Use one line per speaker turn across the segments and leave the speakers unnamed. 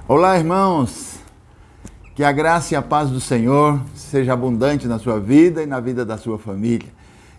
Olá, irmãos, que a graça e a paz do Senhor seja abundante na sua vida e na vida da sua família.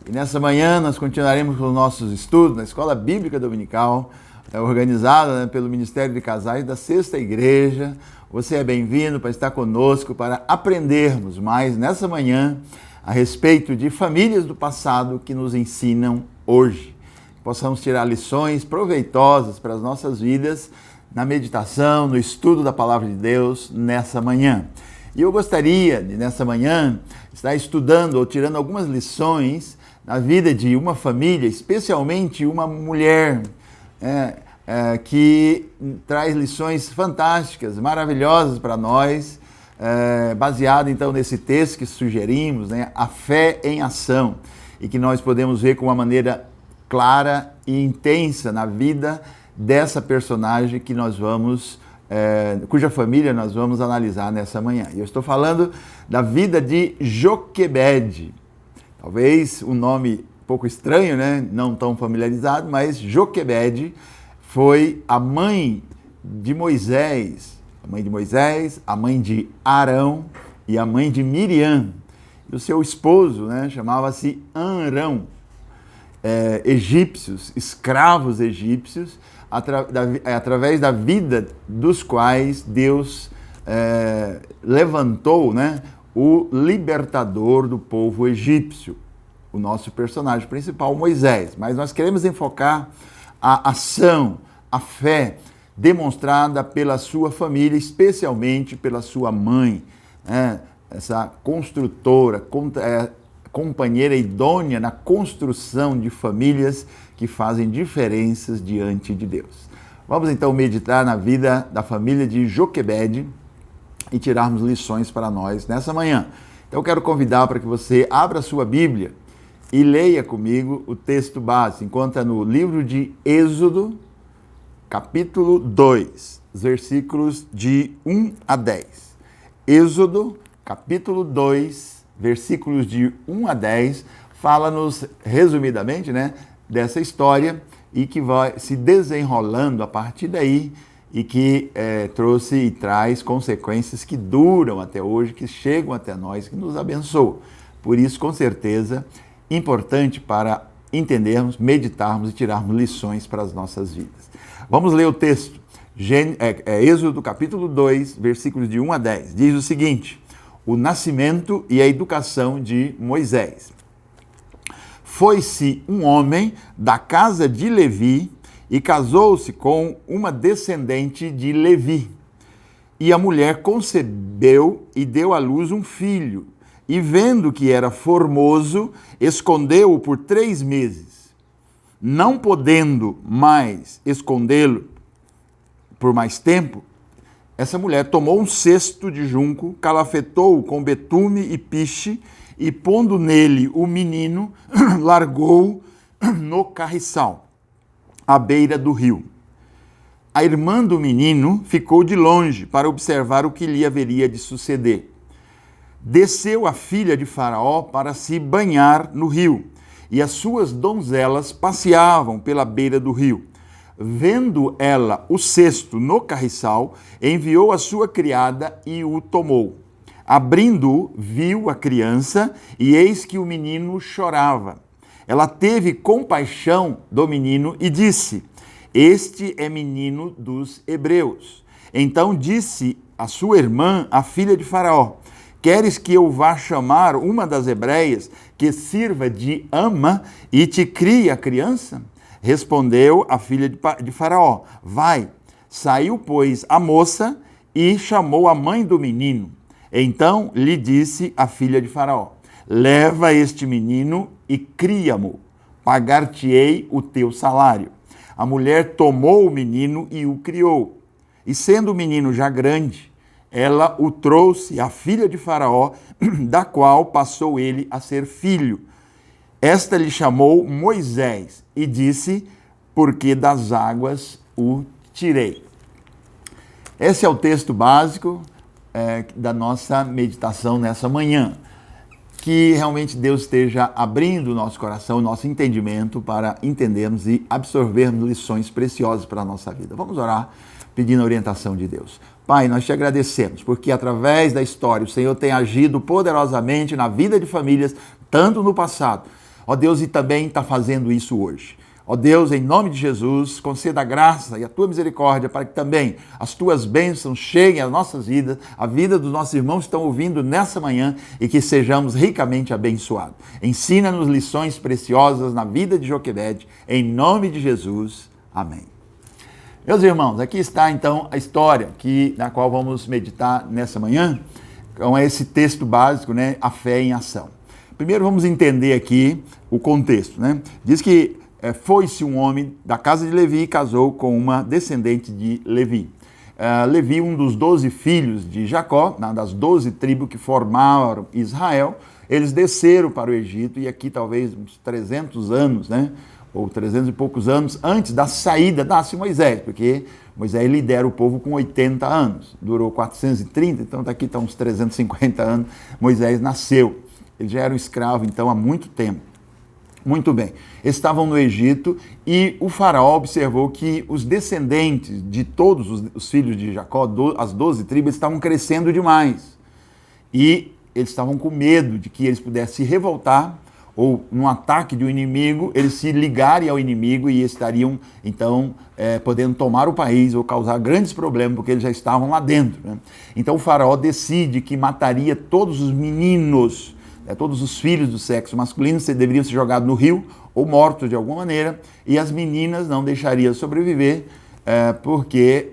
E nessa manhã nós continuaremos com os nossos estudos na Escola Bíblica Dominical, organizada pelo Ministério de Casais da Sexta Igreja. Você é bem-vindo para estar conosco, para aprendermos mais nessa manhã a respeito de famílias do passado que nos ensinam hoje. Possamos tirar lições proveitosas para as nossas vidas na meditação, no estudo da Palavra de Deus nessa manhã. E eu gostaria de, nessa manhã, estar estudando ou tirando algumas lições na vida de uma família, especialmente uma mulher que traz lições fantásticas, maravilhosas para nós, baseado então nesse texto que sugerimos, né, a fé em ação, e que nós podemos ver com uma maneira clara e intensa na vida dessa personagem que nós vamos, cuja família nós vamos analisar nessa manhã. E eu estou falando da vida de Joquebede. Talvez um nome um pouco estranho, né? Não tão familiarizado, mas Joquebede foi a mãe de Moisés, a mãe de Arão e a mãe de Miriam. E o seu esposo, né, chamava-se Arão. Egípcios, escravos egípcios, através da vida dos quais Deus levantou, né, o libertador do povo egípcio, o nosso personagem principal, Moisés. Mas nós queremos enfocar a ação, a fé demonstrada pela sua família, especialmente pela sua mãe, né, essa construtora, companheira idônea na construção de famílias que fazem diferenças diante de Deus. Vamos então meditar na vida da família de Joquebede e tirarmos lições para nós nessa manhã. Então eu quero convidar para que você abra a sua Bíblia e leia comigo o texto base. Encontra no livro de Êxodo, capítulo 2, versículos de 1 a 10. Êxodo, capítulo 2, versículos de 1 a 10, fala-nos resumidamente, né, dessa história e que vai se desenrolando a partir daí e que trouxe e traz consequências que duram até hoje, que chegam até nós, que nos abençoam. Por isso, com certeza, importante para entendermos, meditarmos e tirarmos lições para as nossas vidas. Vamos ler o texto. Êxodo capítulo 2, versículos de 1 a 10. Diz o seguinte: o nascimento e a educação de Moisés. Foi-se um homem da casa de Levi e casou-se com uma descendente de Levi. E a mulher concebeu e deu à luz um filho, e vendo que era formoso, escondeu-o por 3 meses. Não podendo mais escondê-lo por mais tempo, essa mulher tomou um cesto de junco, calafetou-o com betume e piche, e pondo nele o menino, largou-o no carriçal, à beira do rio. A irmã do menino ficou de longe para observar o que lhe haveria de suceder. Desceu a filha de Faraó para se banhar no rio, e as suas donzelas passeavam pela beira do rio. Vendo ela o cesto no carriçal, enviou a sua criada e o tomou. Abrindo-o, viu a criança, e eis que o menino chorava. Ela teve compaixão do menino e disse: este é menino dos hebreus. Então disse a sua irmã, a filha de Faraó: queres que eu vá chamar uma das hebreias que sirva de ama e te crie a criança? Respondeu a filha de Faraó: vai. Saiu, pois, a moça e chamou a mãe do menino. Então lhe disse a filha de Faraó: leva este menino e cria-mo, pagar-te-ei o teu salário. A mulher tomou o menino e o criou. E sendo o menino já grande, ela o trouxe à filha de Faraó, da qual passou ele a ser filho. Esta lhe chamou Moisés e disse: porque das águas o tirei. Esse é o texto básico da nossa meditação nessa manhã. que realmente Deus esteja abrindo o nosso coração, o nosso entendimento para entendermos e absorvermos lições preciosas para a nossa vida. Vamos orar pedindo a orientação de Deus. Pai, nós te agradecemos porque através da história o Senhor tem agido poderosamente na vida de famílias, tanto no passado, ó Deus, e também está fazendo isso hoje. Ó Deus, em nome de Jesus, conceda a graça e a tua misericórdia para que também as tuas bênçãos cheguem às nossas vidas, a vida dos nossos irmãos que estão ouvindo nessa manhã e que sejamos ricamente abençoados. Ensina-nos lições preciosas na vida de Joquebede, em nome de Jesus. Amém. Meus irmãos, aqui está então a história na qual vamos meditar nessa manhã, com esse texto básico, né? A fé em ação. Primeiro vamos entender aqui o contexto, né? Diz que foi-se um homem da casa de Levi e casou com uma descendente de Levi. Levi, um dos 12 filhos de Jacó, das 12 tribos que formaram Israel, eles desceram para o Egito, e aqui talvez uns 300 anos, né? Ou 300 e poucos anos antes da saída, nasce Moisés, porque Moisés lidera o povo com 80 anos, durou 430, então daqui está uns 350 anos, Moisés nasceu. Ele já era um escravo, então, há muito tempo. Muito bem, estavam no Egito e o faraó observou que os descendentes de todos os filhos de Jacó, as 12 tribos, estavam crescendo demais. E eles estavam com medo de que eles pudessem se revoltar ou, num ataque de um inimigo, eles se ligarem ao inimigo e estariam, então, podendo tomar o país ou causar grandes problemas, porque eles já estavam lá dentro, né? Então o faraó decide que mataria todos os meninos, todos os filhos do sexo masculino deveriam ser jogados no rio ou mortos de alguma maneira, e as meninas não deixariam sobreviver, porque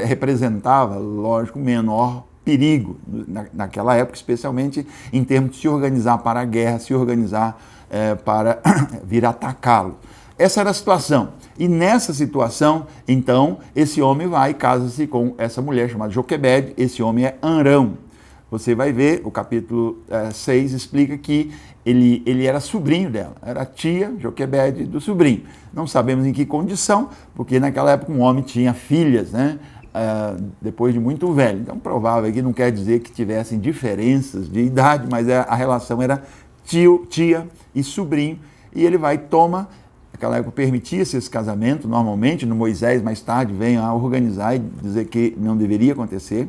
representava, lógico, menor perigo naquela época, especialmente em termos de se organizar para a guerra, se organizar para vir atacá-lo. Essa era a situação. E nessa situação, então, esse homem vai e casa-se com essa mulher chamada Joquebede. Esse homem é Arão. Você vai ver, o capítulo 6 explica que ele era sobrinho dela, era tia Joquebede do sobrinho. Não sabemos em que condição, porque naquela época um homem tinha filhas, né? Depois de muito velho. Então, provável que não quer dizer que tivessem diferenças de idade, mas a relação era tia e sobrinho. E ele vai e toma, naquela época permitia-se esse casamento, normalmente, no Moisés mais tarde vem a organizar e dizer que não deveria acontecer.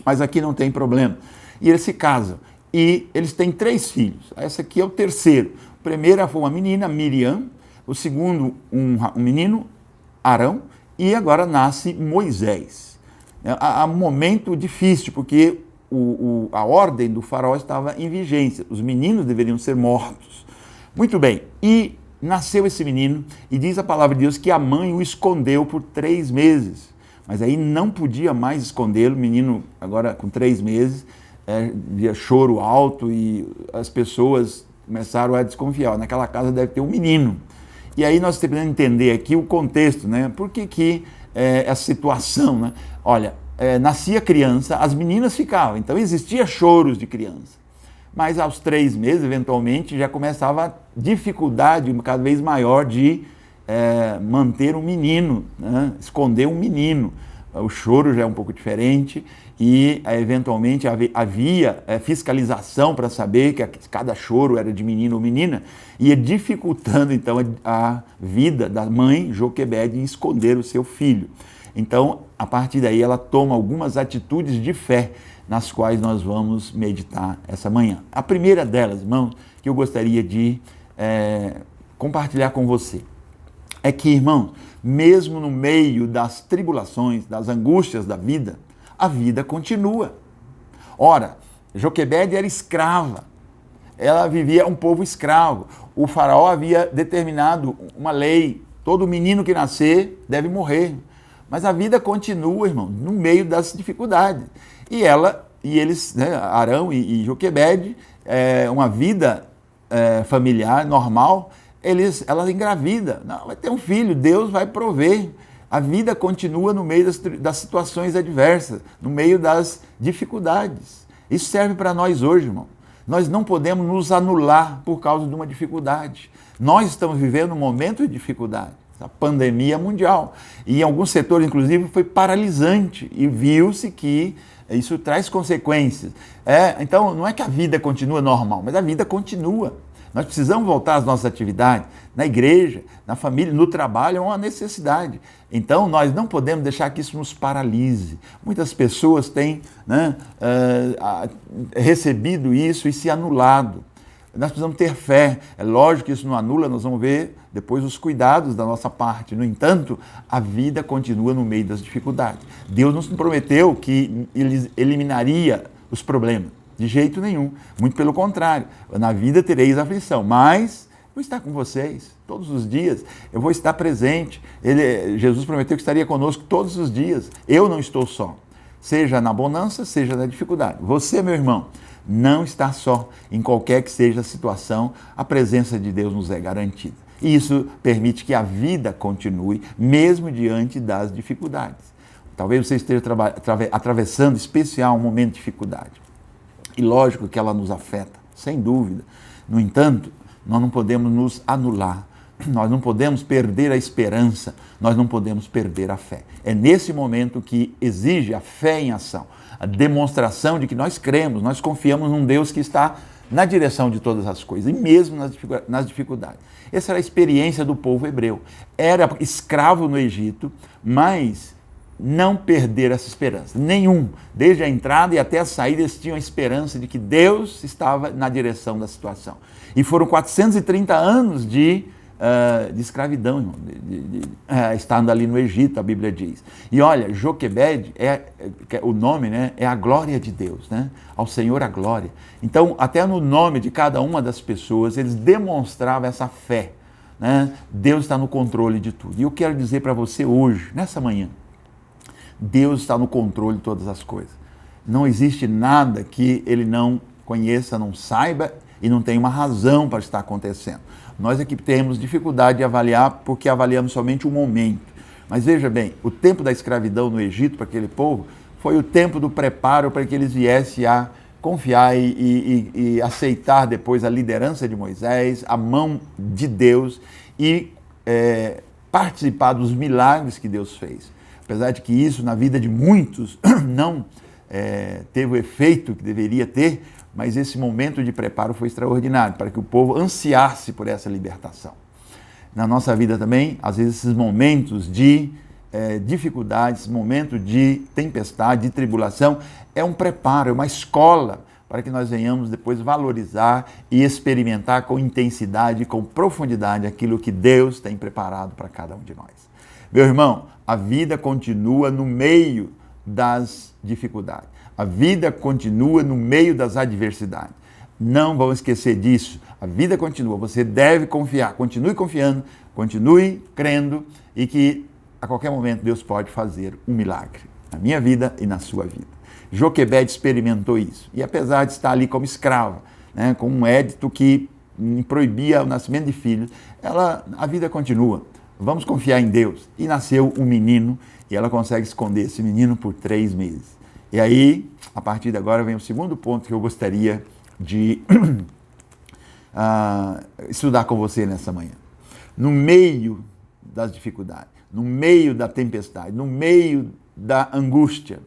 Mas aqui não tem problema. E eles se casam. E eles têm 3 filhos. Essa aqui é o terceiro. O primeiro foi uma menina, Miriam. O segundo, um menino, Arão. E agora nasce Moisés. Há um momento difícil, porque a ordem do faraó estava em vigência. Os meninos deveriam ser mortos. Muito bem. E nasceu esse menino. E diz a palavra de Deus que a mãe o escondeu por 3 meses. Mas aí não podia mais escondê-lo, o menino agora com 3 meses, via choro alto e as pessoas começaram a desconfiar. Naquela casa deve ter um menino. E aí nós temos que entender aqui o contexto, né? Por que essa situação, né? Olha, nascia criança, as meninas ficavam, então existia choros de criança. Mas aos 3 meses, eventualmente, já começava a dificuldade cada vez maior de manter um menino, né? Esconder um menino. O choro já é um pouco diferente e, eventualmente, havia fiscalização para saber que cada choro era de menino ou menina, ia dificultando, então, a vida da mãe Joquebede em esconder o seu filho. Então, a partir daí, ela toma algumas atitudes de fé, nas quais nós vamos meditar essa manhã. A primeira delas, irmãos, que eu gostaria de compartilhar com você, é que, irmão, mesmo no meio das tribulações, das angústias da vida, a vida continua. Ora, Joquebede era escrava, ela vivia um povo escravo. O faraó havia determinado uma lei, todo menino que nascer deve morrer. Mas a vida continua, irmão, no meio das dificuldades. E eles, né, Arão e Joquebede, uma vida familiar normal, ela engravida, não, vai ter um filho, Deus vai prover. A vida continua no meio das situações adversas, no meio das dificuldades. Isso serve para nós hoje, irmão. Nós não podemos nos anular por causa de uma dificuldade. Nós estamos vivendo um momento de dificuldade. essa pandemia mundial. E em alguns setores, inclusive, foi paralisante e viu-se que isso traz consequências. Então, não é que a vida continua normal, mas a vida continua. Nós precisamos voltar às nossas atividades, na igreja, na família, no trabalho, é uma necessidade. Então, nós não podemos deixar que isso nos paralise. Muitas pessoas têm recebido isso e se anulado. Nós precisamos ter fé. É lógico que isso não anula, nós vamos ver depois os cuidados da nossa parte. No entanto, a vida continua no meio das dificuldades. Deus nos prometeu que Ele eliminaria os problemas. De jeito nenhum. Muito pelo contrário. Na vida tereis aflição, mas vou estar com vocês todos os dias. Eu vou estar presente. Jesus prometeu que estaria conosco todos os dias. Eu não estou só. Seja na bonança, seja na dificuldade. Você, meu irmão, não está só. Em qualquer que seja a situação, a presença de Deus nos é garantida. E isso permite que a vida continue, mesmo diante das dificuldades. Talvez você esteja atravessando especial um momento de dificuldade. E lógico que ela nos afeta, sem dúvida. No entanto, nós não podemos nos anular, nós não podemos perder a esperança, nós não podemos perder a fé. É nesse momento que exige a fé em ação, a demonstração de que nós cremos, nós confiamos num Deus que está na direção de todas as coisas, e mesmo nas dificuldades. Essa era a experiência do povo hebreu. Era escravo no Egito, mas não perder essa esperança. Nenhum. Desde a entrada e até a saída, eles tinham a esperança de que Deus estava na direção da situação. E foram 430 anos de escravidão, irmão, estando ali no Egito, a Bíblia diz. E olha, Joquebed, o nome, né, é a glória de Deus, né? Ao Senhor a glória. Então, até no nome de cada uma das pessoas, eles demonstravam essa fé, né? Deus está no controle de tudo. E eu quero dizer para você hoje, nessa manhã, Deus está no controle de todas as coisas. Não existe nada que Ele não conheça, não saiba e não tenha uma razão para estar acontecendo. Nós aqui temos dificuldade de avaliar porque avaliamos somente um momento. Mas veja bem, o tempo da escravidão no Egito para aquele povo foi o tempo do preparo para que eles viessem a confiar e aceitar depois a liderança de Moisés, a mão de Deus e participar dos milagres que Deus fez. Apesar de que isso, na vida de muitos, não teve o efeito que deveria ter, mas esse momento de preparo foi extraordinário, para que o povo ansiasse por essa libertação. Na nossa vida também, às vezes, esses momentos de dificuldades, momentos de tempestade, de tribulação, é um preparo, é uma escola, para que nós venhamos depois valorizar e experimentar com intensidade, com profundidade, aquilo que Deus tem preparado para cada um de nós. Meu irmão, a vida continua no meio das dificuldades. A vida continua no meio das adversidades. Não vamos esquecer disso. A vida continua. Você deve confiar. Continue confiando, continue crendo e que a qualquer momento Deus pode fazer um milagre na minha vida e na sua vida. Joquebed experimentou isso. E apesar de estar ali como escrava, né, com um édito que proibia o nascimento de filhos, a vida continua. Vamos confiar em Deus. E nasceu um menino, e ela consegue esconder esse menino por 3 meses. E aí, a partir de agora, vem o segundo ponto que eu gostaria de estudar com você nessa manhã. No meio das dificuldades, no meio da tempestade, no meio da angústia,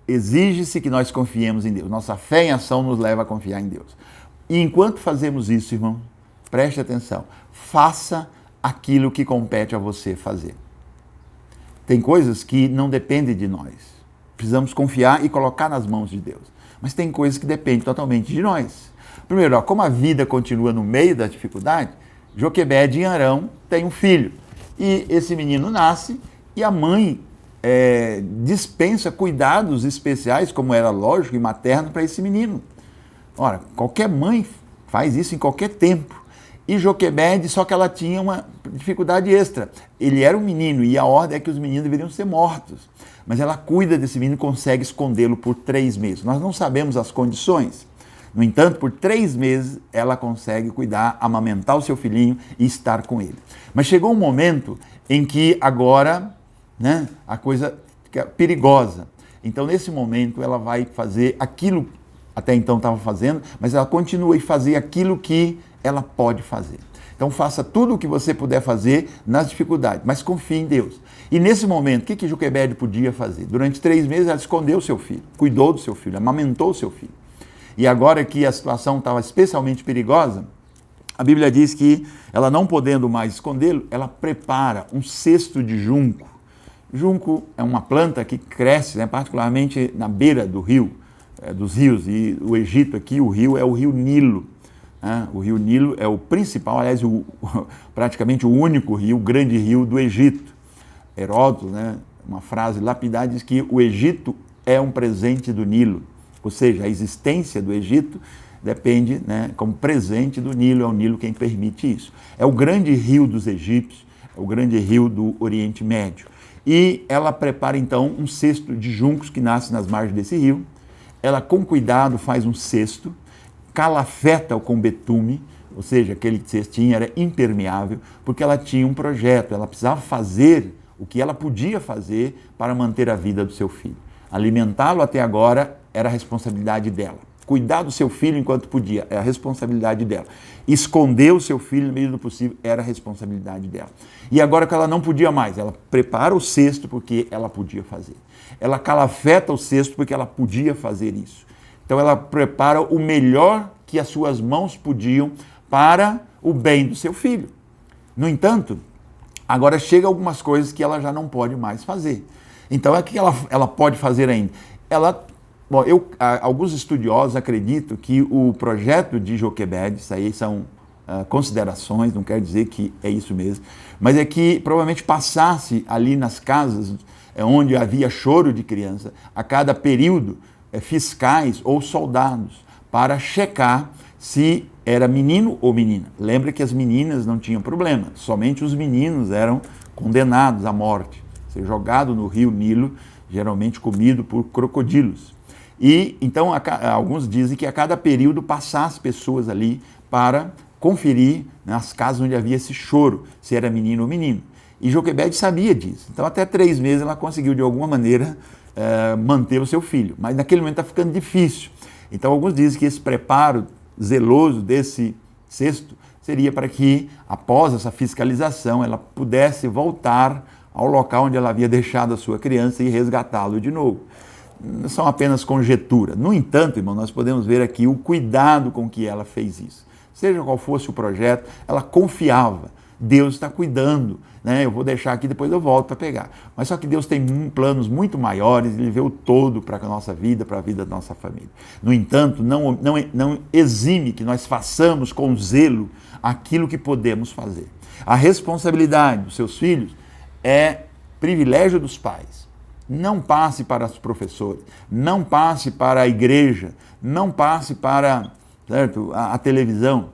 exige-se que nós confiemos em Deus. Nossa fé em ação nos leva a confiar em Deus. E enquanto fazemos isso, irmão, preste atenção, faça aquilo que compete a você fazer. Tem coisas que não dependem de nós. Precisamos confiar e colocar nas mãos de Deus. Mas tem coisas que dependem totalmente de nós. Primeiro, como a vida continua no meio da dificuldade, Joquebed em Arão tem um filho. E esse menino nasce e a mãe dispensa cuidados especiais, como era lógico e materno, para esse menino. Ora, qualquer mãe faz isso em qualquer tempo. E Joquebed, só que ela tinha uma dificuldade extra. Ele era um menino e a ordem é que os meninos deveriam ser mortos. Mas ela cuida desse menino e consegue escondê-lo por 3 meses. Nós não sabemos as condições. No entanto, por 3 meses, ela consegue cuidar, amamentar o seu filhinho e estar com ele. Mas chegou um momento em que agora, né, a coisa fica perigosa. Então, nesse momento, ela vai fazer aquilo que até então estava fazendo, mas ela continua a fazer aquilo que ela pode fazer. Então faça tudo o que você puder fazer nas dificuldades, mas confie em Deus. E nesse momento, o que Joquebede podia fazer? Durante 3 meses ela escondeu o seu filho, cuidou do seu filho, amamentou o seu filho. E agora que a situação estava especialmente perigosa, a Bíblia diz que ela não podendo mais escondê-lo, ela prepara um cesto de junco. Junco é uma planta que cresce, né, particularmente na beira do rio, dos rios. E o Egito aqui, o rio é o rio Nilo. Né? O rio Nilo é o principal, aliás, praticamente o único rio, o grande rio do Egito. Heródoto, né, uma frase lapidar, diz que o Egito é um presente do Nilo. Ou seja, a existência do Egito depende, né, como presente do Nilo, é o Nilo quem permite isso. É o grande rio dos egípcios, é o grande rio do Oriente Médio. E ela prepara então um cesto de juncos que nasce nas margens desse rio. Ela com cuidado faz um cesto, calafeta-o com betume, ou seja, aquele cestinho era impermeável, porque ela tinha um projeto, ela precisava fazer o que ela podia fazer para manter a vida do seu filho. Alimentá-lo até agora era a responsabilidade dela. Cuidar do seu filho enquanto podia, é a responsabilidade dela. Esconder o seu filho no meio do possível era a responsabilidade dela. E agora que ela não podia mais, ela prepara o cesto porque ela podia fazer. Ela calafeta o cesto porque ela podia fazer isso. Então ela prepara o melhor que as suas mãos podiam para o bem do seu filho. No entanto, agora chega algumas coisas que ela já não pode mais fazer. Então, o que ela pode fazer ainda? Alguns estudiosos acreditam que o projeto de Joquebede, isso aí são considerações, não quer dizer que é isso mesmo, mas é que provavelmente passasse ali nas casas onde havia choro de criança, a cada período, fiscais ou soldados, para checar se era menino ou menina. Lembra que as meninas não tinham problema, somente os meninos eram condenados à morte, ser jogado no rio Nilo, geralmente comido por crocodilos. E então alguns dizem que a cada período passasse pessoas ali para conferir nas casas onde havia esse choro, se era menino ou menino. E Joquebede sabia disso. Então até 3 meses ela conseguiu de alguma maneira manter o seu filho. Mas naquele momento está ficando difícil. Então alguns dizem que esse preparo zeloso desse cesto seria para que após essa fiscalização ela pudesse voltar ao local onde ela havia deixado a sua criança e resgatá-lo de novo. São apenas conjecturas. No entanto, irmão, nós podemos ver aqui o cuidado com que ela fez isso. Seja qual fosse o projeto, ela confiava. Deus está cuidando, né? Eu vou deixar aqui, depois eu volto para pegar. Mas só que Deus tem planos muito maiores, Ele vê o todo para a nossa vida, para a vida da nossa família. No entanto, não exime que nós façamos com zelo aquilo que podemos fazer. A responsabilidade dos seus filhos é privilégio dos pais. Não passe para os professores, não passe para a igreja, não passe para, certo, a televisão.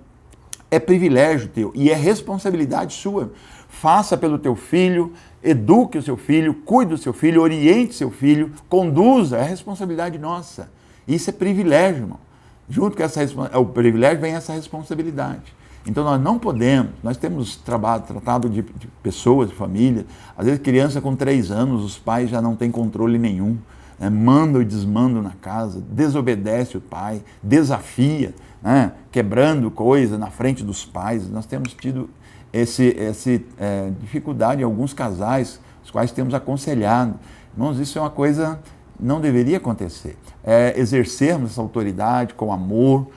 É privilégio teu e é responsabilidade sua. Faça pelo teu filho, eduque o seu filho, cuide do seu filho, oriente seu filho, conduza, é responsabilidade nossa. Isso é privilégio, irmão. Junto com o privilégio vem essa responsabilidade. Então nós não podemos, nós temos tratado de pessoas, de família, às vezes criança com 3 anos, os pais já não têm controle nenhum, né? Mandam e desmandam na casa, desobedece o pai, desafia, né? Quebrando coisa na frente dos pais. Nós temos tido essa dificuldade em alguns casais, os quais temos aconselhado. Irmãos, isso é uma coisa que não deveria acontecer. Exercermos essa autoridade com amor,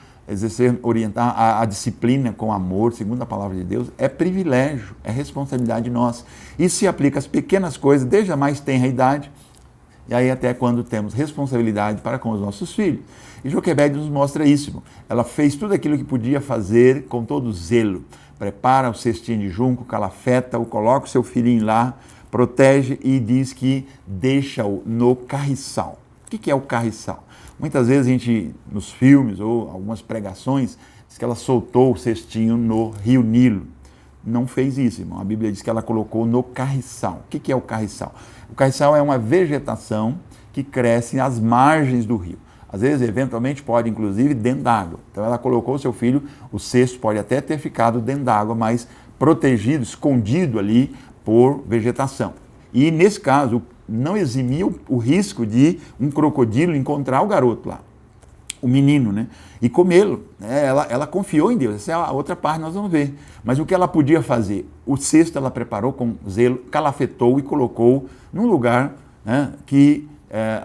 orientar a disciplina com amor, segundo a palavra de Deus, é privilégio, é responsabilidade nossa. Isso se aplica às pequenas coisas, desde a mais tenra idade, e aí até quando temos responsabilidade para com os nossos filhos. E Joquebede nos mostra isso, irmão. Ela fez tudo aquilo que podia fazer com todo zelo. Prepara o cestinho de junco, calafeta-o, coloca o seu filhinho lá, protege e diz que deixa-o no carriçal. O que é o carriçal? Muitas vezes a gente, nos filmes ou algumas pregações, diz que ela soltou o cestinho no rio Nilo. Não fez isso, irmão. A Bíblia diz que ela colocou no carriçal. O que é o carriçal? O carriçal é uma vegetação que cresce às margens do rio. Às vezes, eventualmente, pode, inclusive, dentro d'água. Então, ela colocou o seu filho, o cesto pode até ter ficado dentro d'água, mas protegido, escondido ali por vegetação. E, nesse caso, não eximia o risco de um crocodilo encontrar o garoto lá. o menino, né? E comê-lo. Né? Ela confiou em Deus. Essa é a outra parte, nós vamos ver. Mas o que ela podia fazer? O cesto ela preparou com zelo, calafetou e colocou num lugar, né, que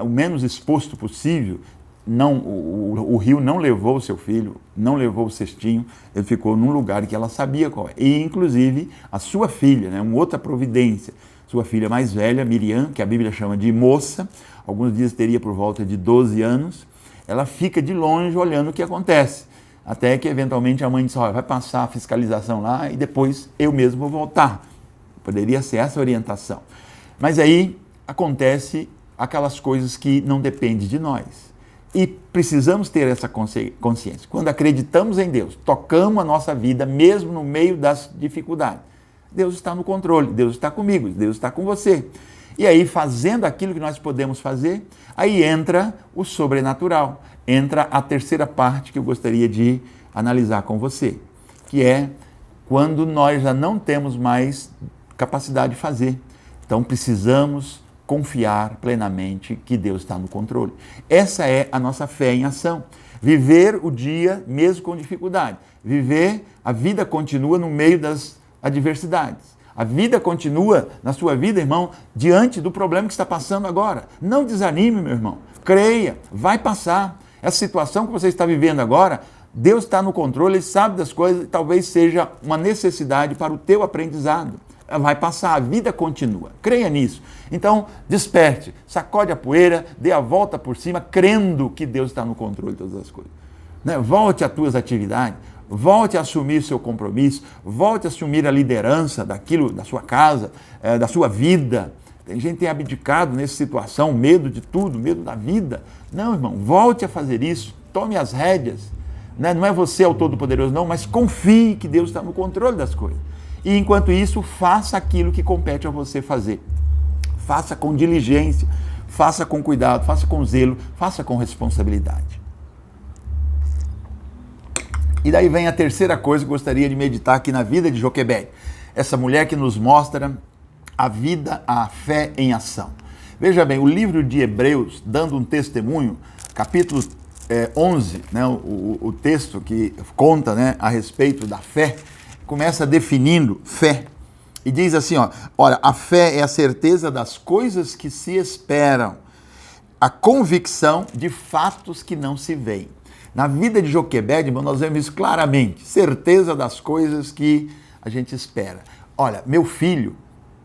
o menos exposto possível. Não, o rio não levou o seu filho, não levou o cestinho, ele ficou num lugar que ela sabia qual é. E, inclusive, a sua filha, né, uma outra providência, sua filha mais velha, Miriam, que a Bíblia chama de moça, alguns dias teria por volta de 12 anos, ela fica de longe olhando o que acontece, até que eventualmente a mãe diz, olha, vai passar a fiscalização lá e depois eu mesmo vou voltar. Poderia ser essa a orientação. Mas aí acontece aquelas coisas que não dependem de nós. E precisamos ter essa consciência. Quando acreditamos em Deus, tocamos a nossa vida mesmo no meio das dificuldades. Deus está no controle, Deus está comigo, Deus está com você. E aí, fazendo aquilo que nós podemos fazer, aí entra o sobrenatural. Entra a terceira parte que eu gostaria de analisar com você, que é quando nós já não temos mais capacidade de fazer. Então, precisamos confiar plenamente que Deus está no controle. Essa é a nossa fé em ação. Viver o dia mesmo com dificuldade. Viver, a vida continua no meio das adversidades. A vida continua na sua vida, irmão, diante do problema que está passando agora. Não desanime, meu irmão. Creia, vai passar. Essa situação que você está vivendo agora, Deus está no controle, Ele sabe das coisas, talvez seja uma necessidade para o teu aprendizado. Vai passar, a vida continua. Creia nisso. Então, desperte, sacode a poeira, dê a volta por cima, crendo que Deus está no controle de todas as coisas. Né? Volte às tuas atividades, volte a assumir seu compromisso, volte a assumir a liderança daquilo, da sua casa, da sua vida. Tem gente que tem abdicado nessa situação, medo de tudo, medo da vida. Não, irmão, volte a fazer isso, tome as rédeas. Né? Não é você o Todo-Poderoso, não, mas confie que Deus está no controle das coisas. E enquanto isso, faça aquilo que compete a você fazer. Faça com diligência, faça com cuidado, faça com zelo, faça com responsabilidade. E daí vem a terceira coisa que eu gostaria de meditar aqui na vida de Joquebede. Essa mulher que nos mostra a vida, a fé em ação. Veja bem, o livro de Hebreus, dando um testemunho, capítulo 11, né, o texto que conta, né, a respeito da fé, começa definindo fé. E diz assim, ó, olha, a fé é a certeza das coisas que se esperam, a convicção de fatos que não se veem. Na vida de Joquebede, nós vemos isso claramente, certeza das coisas que a gente espera. Olha, meu filho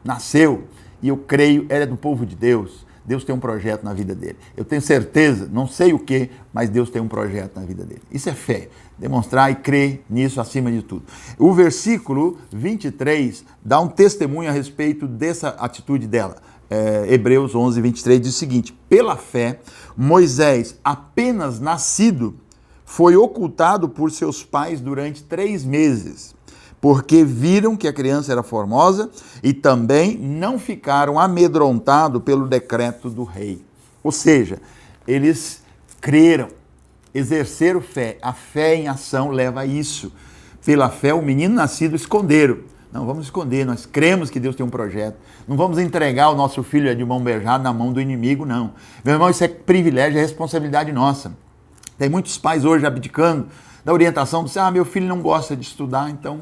nasceu e eu creio, ele é do povo de Deus. Deus tem um projeto na vida dele. Eu tenho certeza, não sei o que, mas Deus tem um projeto na vida dele. Isso é fé. Demonstrar e crer nisso acima de tudo. O versículo 23 dá um testemunho a respeito dessa atitude dela. Hebreus 11, 23 diz o seguinte: pela fé, Moisés, apenas nascido, foi ocultado por seus pais durante 3 meses, porque viram que a criança era formosa e também não ficaram amedrontados pelo decreto do rei. Ou seja, eles creram, exerceram fé. A fé em ação leva a isso. Pela fé, o menino nascido esconderam. Não vamos esconder, nós cremos que Deus tem um projeto. Não vamos entregar o nosso filho de mão beijada na mão do inimigo, não. Meu irmão, isso é privilégio, é responsabilidade nossa. Tem muitos pais hoje abdicando da orientação, meu filho não gosta de estudar, então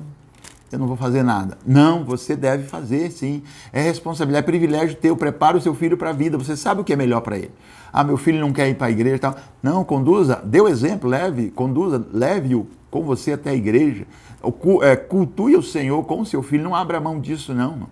eu não vou fazer nada. Não, você deve fazer, sim. É responsabilidade, é privilégio teu. Prepara o seu filho para a vida. Você sabe o que é melhor para ele. Meu filho não quer ir para a igreja e tal. Não, conduza, dê o exemplo, leve-o com você até a igreja. Cultue o Senhor com o seu filho. Não abra mão disso, não.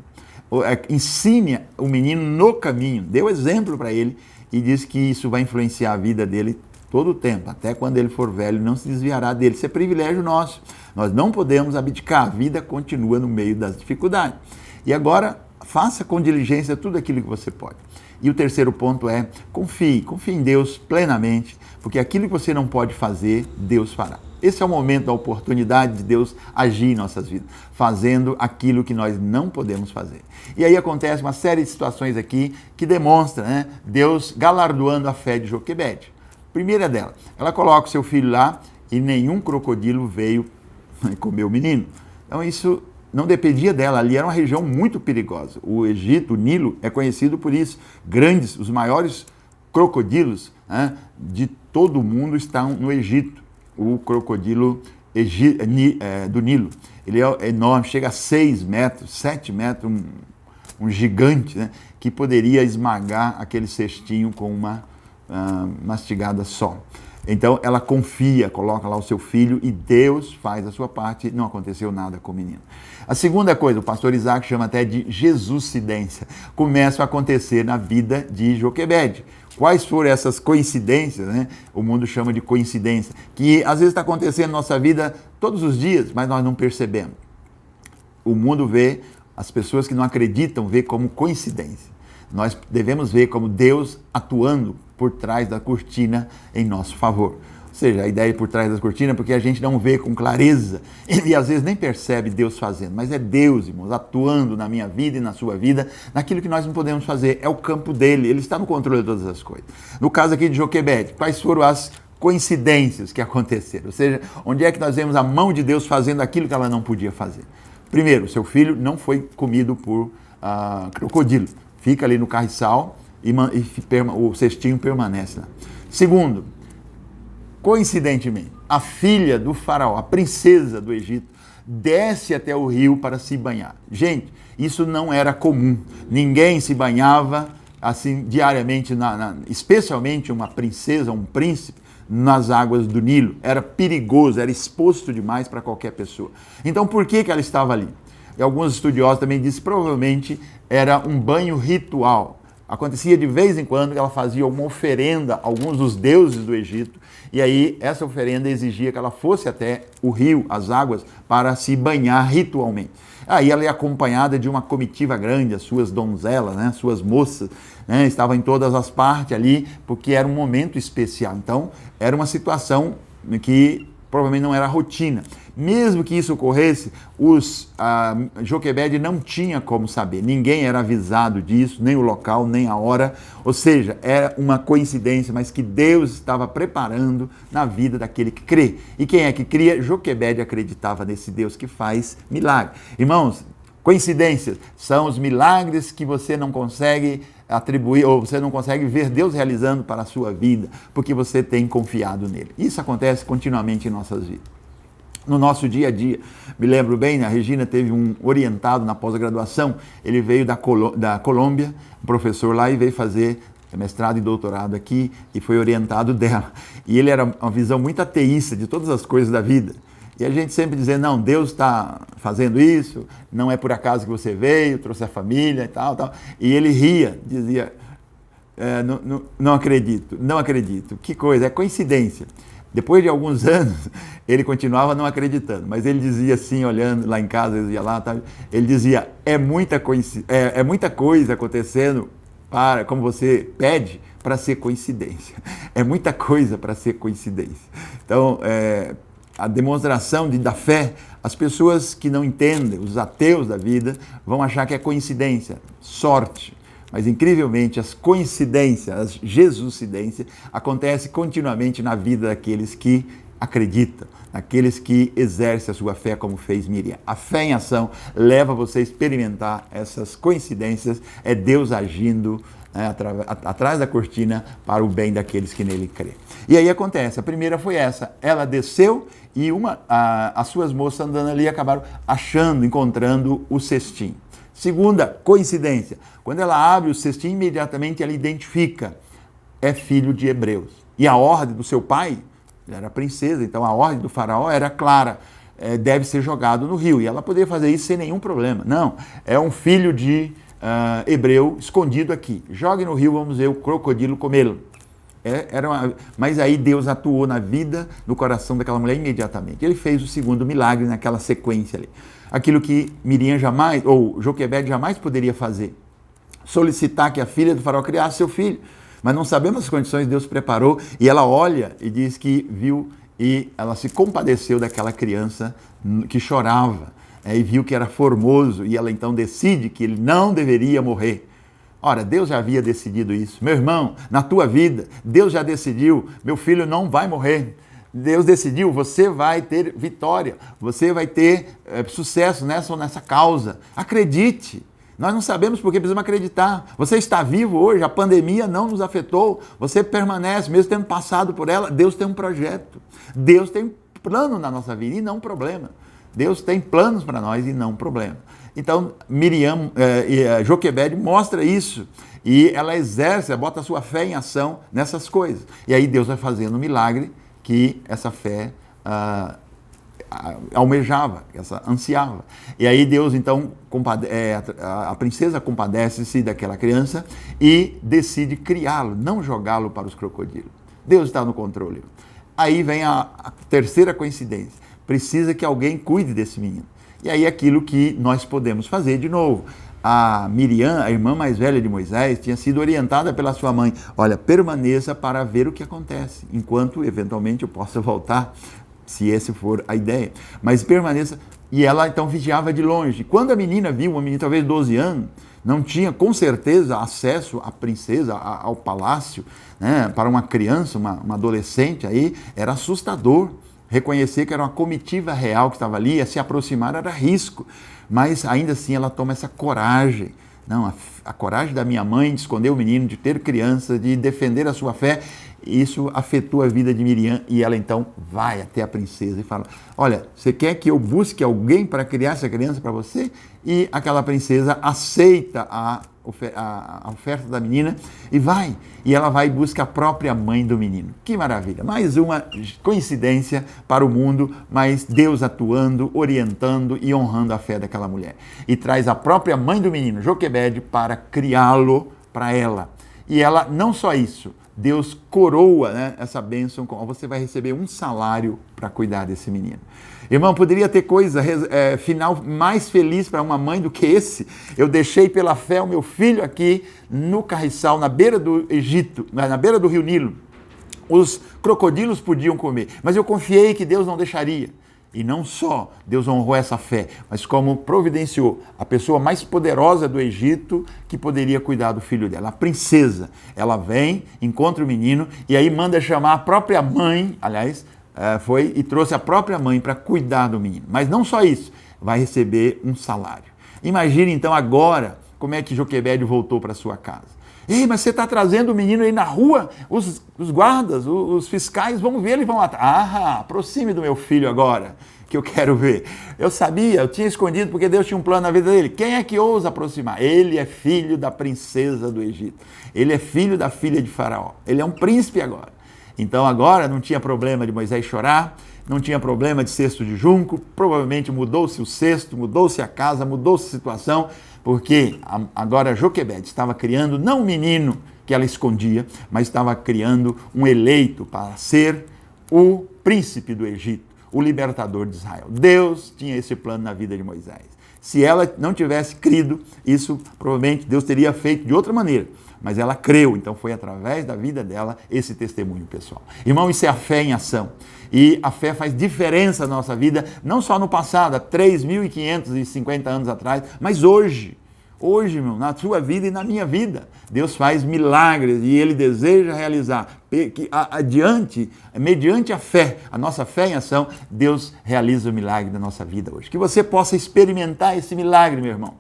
Ensine o menino no caminho. Dê o exemplo para ele e diz que isso vai influenciar a vida dele todo o tempo, até quando ele for velho, não se desviará dele. Isso é privilégio nosso. Nós não podemos abdicar, a vida continua no meio das dificuldades. E agora, faça com diligência tudo aquilo que você pode. E o terceiro ponto é, confie em Deus plenamente, porque aquilo que você não pode fazer, Deus fará. Esse é o momento da oportunidade de Deus agir em nossas vidas, fazendo aquilo que nós não podemos fazer. E aí acontece uma série de situações aqui que demonstra, né, Deus galardoando a fé de Joquebede. Primeira dela, ela coloca o seu filho lá e nenhum crocodilo veio comer o menino. Então isso não dependia dela, ali era uma região muito perigosa. O Egito, o Nilo, é conhecido por isso. Os maiores crocodilos, né, de todo o mundo estão no Egito. O crocodilo do Nilo. Ele é enorme, chega a 6 metros, 7 metros, um gigante, né, que poderia esmagar aquele cestinho com uma mastigada só. Então ela confia, coloca lá o seu filho e Deus faz a sua parte, não aconteceu nada com o menino. A segunda coisa, o pastor Isaac chama até de Jesuscidência, começa a acontecer na vida de Joquebede. Quais foram essas coincidências, né? O mundo chama de coincidência, que às vezes está acontecendo na nossa vida todos os dias, mas nós não percebemos. O mundo vê, as pessoas que não acreditam vê como coincidência. Nós devemos ver como Deus atuando por trás da cortina em nosso favor. Ou seja, a ideia por trás das cortinas, porque a gente não vê com clareza e às vezes nem percebe Deus fazendo, mas é Deus, irmãos, atuando na minha vida e na sua vida, naquilo que nós não podemos fazer, é o campo dele, ele está no controle de todas as coisas. No caso aqui de Joquebede, quais foram as coincidências que aconteceram? Ou seja, onde é que nós vemos a mão de Deus fazendo aquilo que ela não podia fazer? Primeiro, seu filho não foi comido por crocodilo, fica ali no carriçal e o cestinho permanece lá. Segundo, coincidentemente, a filha do faraó, a princesa do Egito, desce até o rio para se banhar. Gente, isso não era comum. Ninguém se banhava assim diariamente, especialmente uma princesa, um príncipe, nas águas do Nilo. Era perigoso, era exposto demais para qualquer pessoa. Então, por que ela estava ali? E alguns estudiosos também dizem que provavelmente era um banho ritual. Acontecia de vez em quando que ela fazia alguma oferenda a alguns dos deuses do Egito, e aí essa oferenda exigia que ela fosse até o rio, as águas, para se banhar ritualmente. Aí ela é acompanhada de uma comitiva grande, as suas donzelas, né, suas moças, né, estavam em todas as partes ali, porque era um momento especial. Então, era uma situação que provavelmente não era rotina. Mesmo que isso ocorresse, Joquebede não tinha como saber. Ninguém era avisado disso, nem o local, nem a hora. Ou seja, era uma coincidência, mas que Deus estava preparando na vida daquele que crê. E quem é que cria? Joquebede acreditava nesse Deus que faz milagre. Irmãos, coincidências são os milagres que você não consegue atribuir, ou você não consegue ver Deus realizando para a sua vida, porque você tem confiado nele. Isso acontece continuamente em nossas vidas. No nosso dia a dia, me lembro bem, a Regina teve um orientado na pós-graduação, ele veio da Colômbia, um professor lá, e veio fazer mestrado e doutorado aqui, e foi orientado dela. E ele era uma visão muito ateísta de todas as coisas da vida. E a gente sempre dizendo, não, Deus está fazendo isso, não é por acaso que você veio, trouxe a família e tal, tal. E ele ria, dizia, não acredito, não acredito. Que coisa, é coincidência. Depois de alguns anos, ele continuava não acreditando, mas ele dizia assim, olhando lá em casa, ele ia lá, ele dizia, é muita coisa acontecendo, como você pede, para ser coincidência. É muita coisa para ser coincidência. Então, a demonstração da fé, as pessoas que não entendem, os ateus da vida, vão achar que é coincidência, sorte. Mas, incrivelmente, as coincidências, as Jesuscidências, acontecem continuamente na vida daqueles que acreditam, daqueles que exercem a sua fé como fez Miriam. A fé em ação leva você a experimentar essas coincidências, é Deus agindo atrás da cortina para o bem daqueles que nele crê. E aí acontece, a primeira foi essa, ela desceu e as suas moças andando ali acabaram encontrando o cestinho. Segunda coincidência, quando ela abre o cestinho, imediatamente ela identifica, é filho de hebreus. E a ordem do seu pai, ele era princesa, então a ordem do faraó era clara, deve ser jogado no rio. E ela poderia fazer isso sem nenhum problema. Não, é um filho de hebreu escondido aqui. Jogue no rio, vamos ver o crocodilo comê-lo. Mas aí Deus atuou na vida, no coração daquela mulher imediatamente. Ele fez o segundo milagre naquela sequência ali. Aquilo que Miriam jamais, ou Joquebede jamais poderia fazer. Solicitar que a filha do faraó criasse seu filho. Mas não sabemos as condições que Deus preparou. E ela olha e diz que viu e ela se compadeceu daquela criança que chorava. E viu que era formoso. E ela então decide que ele não deveria morrer. Ora, Deus já havia decidido isso. Meu irmão, na tua vida, Deus já decidiu, meu filho não vai morrer. Deus decidiu, você vai ter vitória, você vai ter sucesso nessa causa. Acredite, Nós não sabemos porque precisamos acreditar. Você está vivo hoje, a pandemia não nos afetou, você permanece, mesmo tendo passado por ela. Deus tem um projeto, Deus tem um plano na nossa vida e não um problema. Deus tem planos para nós e não um problema. Então, Joquebede mostra isso e ela exerce, ela bota a sua fé em ação nessas coisas. E aí Deus vai fazendo um milagre que essa fé almejava, essa ansiava. E aí Deus, então, a princesa compadece-se daquela criança e decide criá-lo, não jogá-lo para os crocodilos. Deus está no controle. Aí vem a terceira coincidência. Precisa que alguém cuide desse menino. E aí aquilo que nós podemos fazer de novo. A Miriam, a irmã mais velha de Moisés, tinha sido orientada pela sua mãe. Olha, permaneça para ver o que acontece, enquanto eventualmente eu possa voltar, se essa for a ideia. Mas permaneça. E ela então vigiava de longe. Quando a menina viu, uma menina talvez 12 anos, não tinha com certeza acesso à princesa, ao palácio, né? Para uma criança, uma adolescente aí, era assustador. Reconhecer que era uma comitiva real que estava ali, a se aproximar era risco, mas ainda assim ela toma essa coragem. Não, a coragem da minha mãe de esconder o menino, de ter criança, de defender a sua fé, isso afetou a vida de Miriam e ela então vai até a princesa e fala, olha, você quer que eu busque alguém para criar essa criança para você? E aquela princesa aceita a oferta da menina e vai. E ela vai e busca a própria mãe do menino. Que maravilha! Mais uma coincidência para o mundo, mas Deus atuando, orientando e honrando a fé daquela mulher. E traz a própria mãe do menino, Joquebede, para criá-lo para ela. E ela, não só isso, Deus coroa, né, essa bênção, você vai receber um salário para cuidar desse menino. Irmão, poderia ter coisa, final mais feliz para uma mãe do que esse? Eu deixei pela fé o meu filho aqui no carriçal, na beira do Egito, na beira do rio Nilo. Os crocodilos podiam comer, mas eu confiei que Deus não deixaria. E não só Deus honrou essa fé, mas como providenciou a pessoa mais poderosa do Egito que poderia cuidar do filho dela, a princesa. Ela vem, encontra o menino e aí manda chamar a própria mãe, aliás, foi e trouxe a própria mãe para cuidar do menino. Mas não só isso, vai receber um salário. Imagine então agora como é que Joquebede voltou para sua casa. Ei, mas você está trazendo o menino aí na rua? Os guardas, os fiscais vão ver, eles vão lá. Aproxime do meu filho agora, que eu quero ver. Eu sabia, eu tinha escondido porque Deus tinha um plano na vida dele. Quem é que ousa aproximar? Ele é filho da princesa do Egito. Ele é filho da filha de Faraó. Ele é um príncipe agora. Então agora não tinha problema de Moisés chorar, não tinha problema de cesto de junco, provavelmente mudou-se o cesto, mudou-se a casa, mudou-se a situação, porque agora Joquebede estava criando não um menino que ela escondia, mas estava criando um eleito para ser o príncipe do Egito, o libertador de Israel. Deus tinha esse plano na vida de Moisés. Se ela não tivesse crido, isso provavelmente Deus teria feito de outra maneira. Mas ela creu, então foi através da vida dela esse testemunho pessoal. Irmão, isso é a fé em ação. E a fé faz diferença na nossa vida, não só no passado, há 3.550 anos atrás, mas hoje. Hoje, irmão, na sua vida e na minha vida. Deus faz milagres e Ele deseja realizar. Mediante a fé, a nossa fé em ação, Deus realiza o milagre da nossa vida hoje. Que você possa experimentar esse milagre, meu irmão.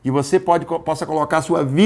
Que você possa colocar a sua vida